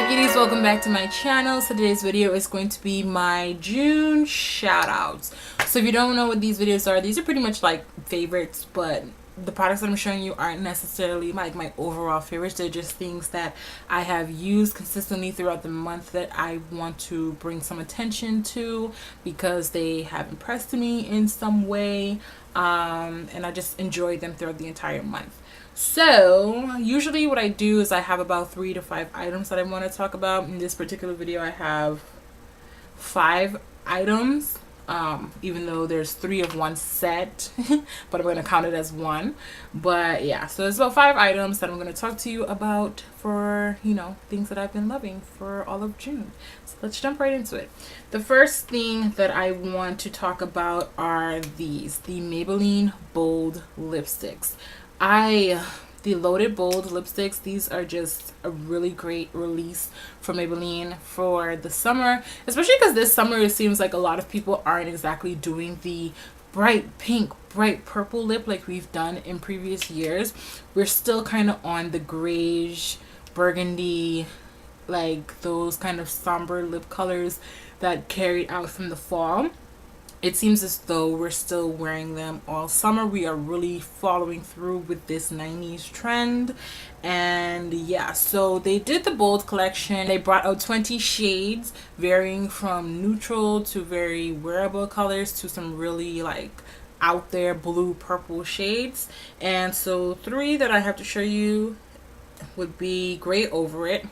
kitties, welcome back to my channel. So today's video is going to be my June shout outs. So if you don't know what these videos are, these are pretty much like favorites, but the products that I'm showing you aren't necessarily like my overall favorites. They're just things that I have used consistently throughout the month that I want to bring some attention to because they have impressed me in some way, and I just enjoy them throughout the entire month. So usually what I do is I have about 3 to 5 items that I want to talk about. In this particular video I have 5 items, even though there's 3 of one set, but I'm going to count it as one. But yeah, so there's about 5 items that I'm going to talk to you about for, you know, things that I've been loving for all of June. So let's jump right into it. The first thing that I want to talk about are the Maybelline Bold lipsticks. The Loaded Bold lipsticks, these are just a really great release for Maybelline for the summer, especially because this summer it seems like a lot of people aren't exactly doing the bright pink, bright purple lip like we've done in previous years. We're still kind of on the grayish, burgundy, like those kind of somber lip colors that carried out from the fall. It seems as though we're still wearing them all summer. We are really following through with this 90s trend. And yeah, so they did the Bold collection. They brought out 20 shades varying from neutral to very wearable colors to some really like out there blue purple shades. And so 3 that I have to show you would be Gray Over It.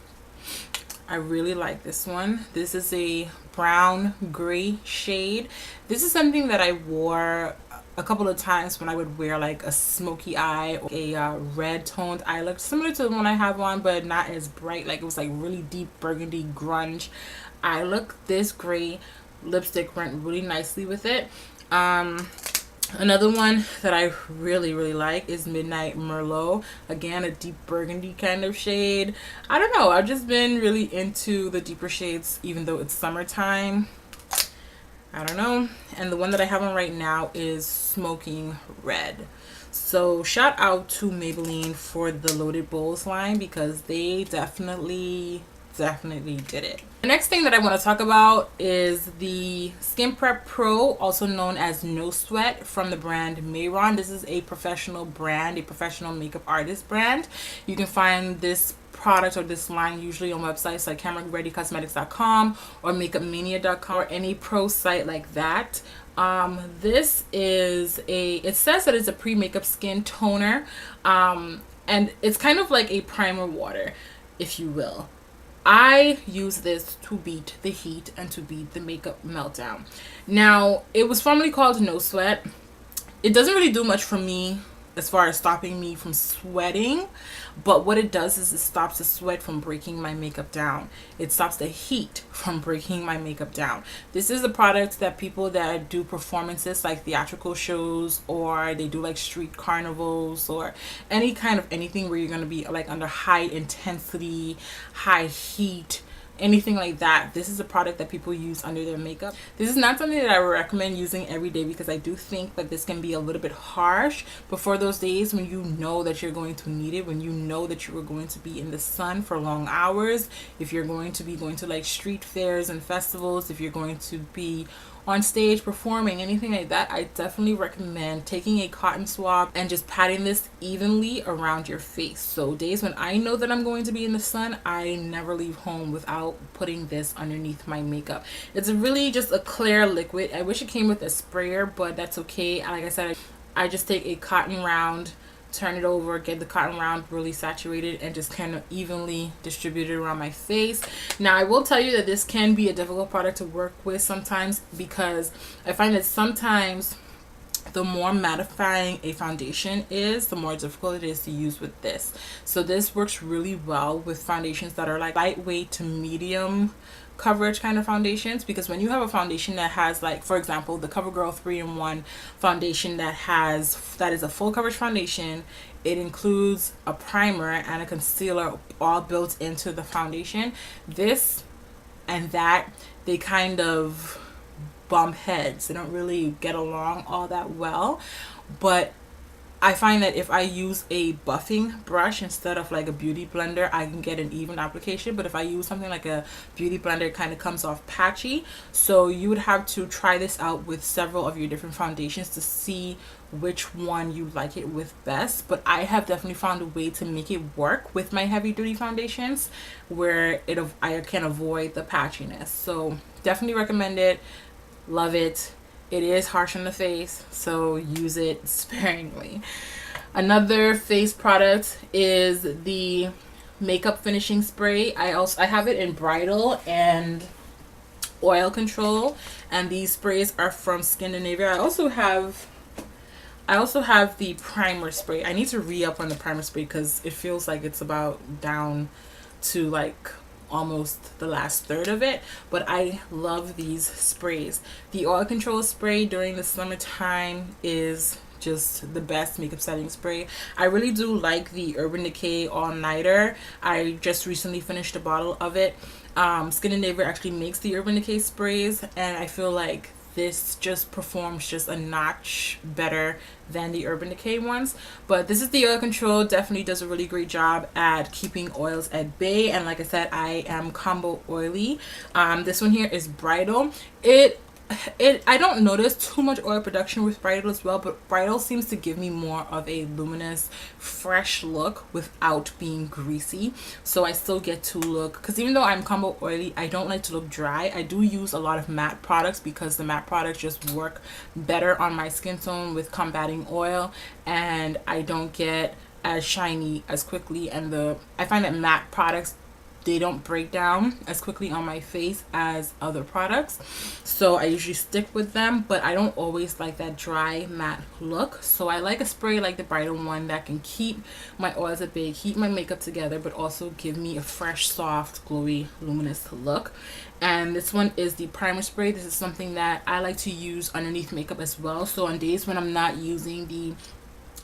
I really like this one. This is a brown gray shade. This is something that I wore a couple of times when I would wear like a smoky eye or a red toned eye look, similar to the one I have on, but not as bright. Like it was like really deep burgundy grunge eye look. This gray lipstick went really nicely with it. Another one that I really like is Midnight Merlot. Again, a deep burgundy kind of shade. I don't know, I've just been really into the deeper shades even though it's summertime. I don't know. And the one that I have on right now is Smoking Red. So shout out to Maybelline for the Loaded Bowls line because they definitely did it. The next thing that I want to talk about is the Skin Prep Pro, also known as No Sweat, from the brand Mayron. This is a professional brand, a professional makeup artist brand. You can find this product or this line usually on websites like CameraReadyCosmetics.com or MakeupMania.com or any pro site like that. This is it says that it's a pre-makeup skin toner, and it's kind of like a primer water, if you will. I use this to beat the heat and to beat the makeup meltdown. Now, it was formerly called No Sweat. It doesn't really do much for me as far as stopping me from sweating, but what it does is it stops the sweat from breaking my makeup down. It stops the heat from breaking my makeup down. This is a product that people that do performances like theatrical shows, or they do like street carnivals, or any kind of anything where you're going to be like under high intensity, high heat, anything like that. This is a product that people use under their makeup. This is not something that I would recommend using every day because I do think that this can be a little bit harsh, but for those days when you know that you're going to need it, when you know that you are going to be in the sun for long hours, if you're going to be going to like street fairs and festivals, if you're going to be on stage performing, anything like that, I definitely recommend taking a cotton swab and just patting this evenly around your face. So days when I know that I'm going to be in the sun, I never leave home without putting this underneath my makeup. It's really just a clear liquid. I wish it came with a sprayer, but that's okay. Like I said, I just take a cotton round, turn it over, get the cotton round really saturated, and just kind of evenly distribute it around my face. Now, I will tell you that this can be a difficult product to work with sometimes because I find that sometimes the more mattifying a foundation is, the more difficult it is to use with this. So this works really well with foundations that are like lightweight to medium coverage kind of foundations, because when you have a foundation that has, like, for example, the CoverGirl 3-in-1 foundation that is a full coverage foundation, it includes a primer and a concealer all built into the foundation. This and that, they kind of bump heads. They don't really get along all that well, but I find that if I use a buffing brush instead of like a beauty blender, I can get an even application. But if I use something like a beauty blender, it kind of comes off patchy. So you would have to try this out with several of your different foundations to see which one you like it with best. But I have definitely found a way to make it work with my heavy duty foundations where I can avoid the patchiness. So definitely recommend it. Love it. It is harsh on the face, so use it sparingly. Another face product is the makeup finishing spray. I have it in bridal and oil control, and these sprays are from Scandinavia. I also have the primer spray. I need to re-up on the primer spray because it feels like it's about down to like almost the last third of it, but I love these sprays. The oil control spray during the summertime is just the best makeup setting spray. I really do like the Urban Decay All Nighter. I just recently finished a bottle of it. Scandinavia actually makes the Urban Decay sprays, and I feel like this just performs just a notch better than the Urban Decay ones. But this is the oil control. Definitely does a really great job at keeping oils at bay. And like I said, I am combo oily. This one here is bridal. I don't notice too much oil production with bridal as well, but bridal seems to give me more of a luminous, fresh look without being greasy. So I still get to look, because even though I'm combo oily, I don't like to look dry. I do use a lot of matte products because the matte products just work better on my skin tone with combating oil, and I don't get as shiny as quickly. And I find that matte products, they don't break down as quickly on my face as other products, so I usually stick with them. But I don't always like that dry matte look, so I like a spray like the bridal one that can keep my oils at bay, keep my makeup together, but also give me a fresh, soft, glowy, luminous look. And this one is the primer spray. This is something that I like to use underneath makeup as well. So on days when I'm not using the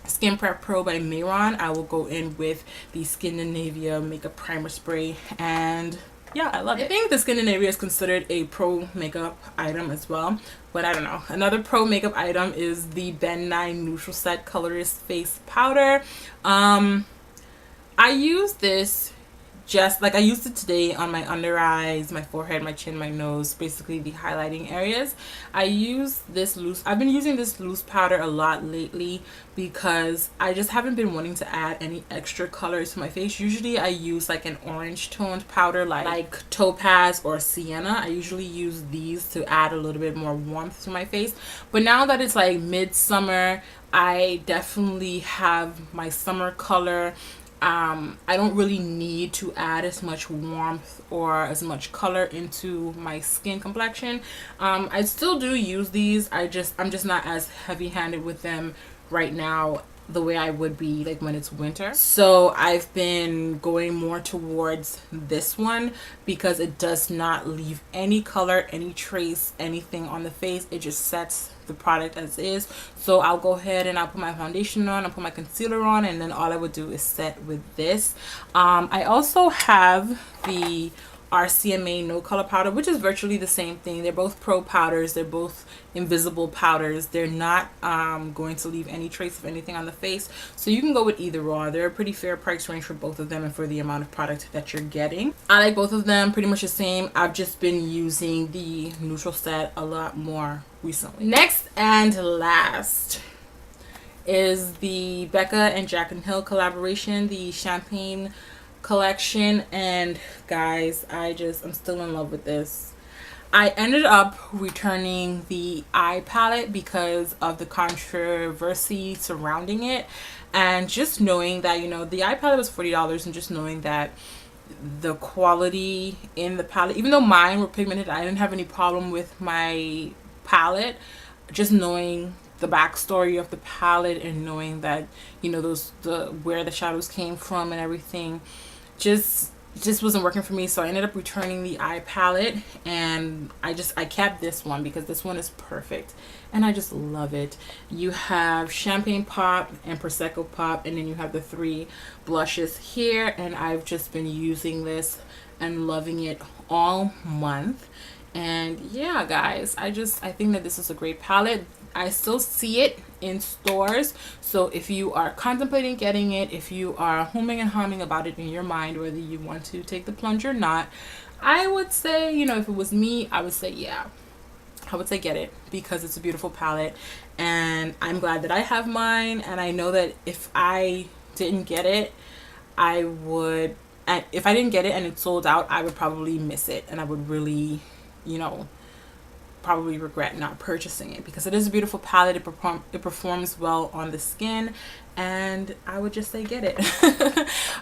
Skin Prep Pro by Mayron, I will go in with the Scandinavia makeup primer spray, and yeah, I love it. I think the Scandinavia is considered a pro makeup item as well, but I don't know. Another pro makeup item is the Ben 9 Neutral Set Colorless Face Powder. I use this I used it today on my under eyes, my forehead, my chin, my nose, basically the highlighting areas. I've been using this loose powder a lot lately because I just haven't been wanting to add any extra color to my face. Usually I use like an orange toned powder like Topaz or Sienna. I usually use these to add a little bit more warmth to my face. But now that it's like midsummer, I definitely have my summer color. I don't really need to add as much warmth or as much color into my skin complexion. I still do use these. I'm just not as heavy-handed with them right now the way I would be like when it's winter. So I've been going more towards this one because it does not leave any color, any trace, anything on the face. It just sets the product as is. So I'll go ahead and I'll put my foundation on, I'll put my concealer on, and then all I would do is set with this. I also have the RCMA No Color Powder, which is virtually the same thing. They're both pro powders. They're both invisible powders. They're not going to leave any trace of anything on the face. So you can go with either or. They're a pretty fair price range for both of them and for the amount of product that you're getting. I like both of them pretty much the same. I've just been using the neutral set a lot more recently. Next and last is the Becca and Jack and Hill collaboration, the Champagne collection. And guys, I'm still in love with this. I ended up returning the eye palette because of the controversy surrounding it, and just knowing that, you know, the eye palette was $40, and just knowing that the quality in the palette, even though mine were pigmented, I didn't have any problem with my palette. Just knowing the backstory of the palette and knowing that, you know, where the shadows came from and everything just wasn't working for me. So I ended up returning the eye palette, and I kept this one because this one is perfect and I just love it. You have Champagne Pop and Prosecco Pop, and then you have the 3 blushes here, and I've just been using this and loving it all month. And yeah, guys, I think that this is a great palette. I still see it in stores. So if you are contemplating getting it, if you are humming and humming about it in your mind, whether you want to take the plunge or not, I would say, you know, if it was me, I would say yeah. I would say get it, because it's a beautiful palette, and I'm glad that I have mine. And I know that if I didn't get it, I would, and if I didn't get it and it sold out, I would probably miss it, and I would really, you know, probably regret not purchasing it, because it is a beautiful palette. It performs well on the skin, and I would just say get it.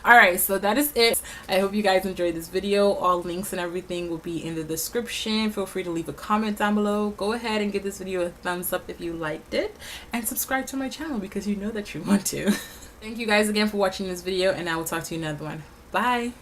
All right, so that is it. I hope you guys enjoyed this video. All links and everything will be in the description. Feel free to leave a comment down below. Go ahead and give this video a thumbs up if you liked it, and subscribe to my channel because you know that you want to. Thank you guys again for watching this video, and I will talk to you in another one. Bye.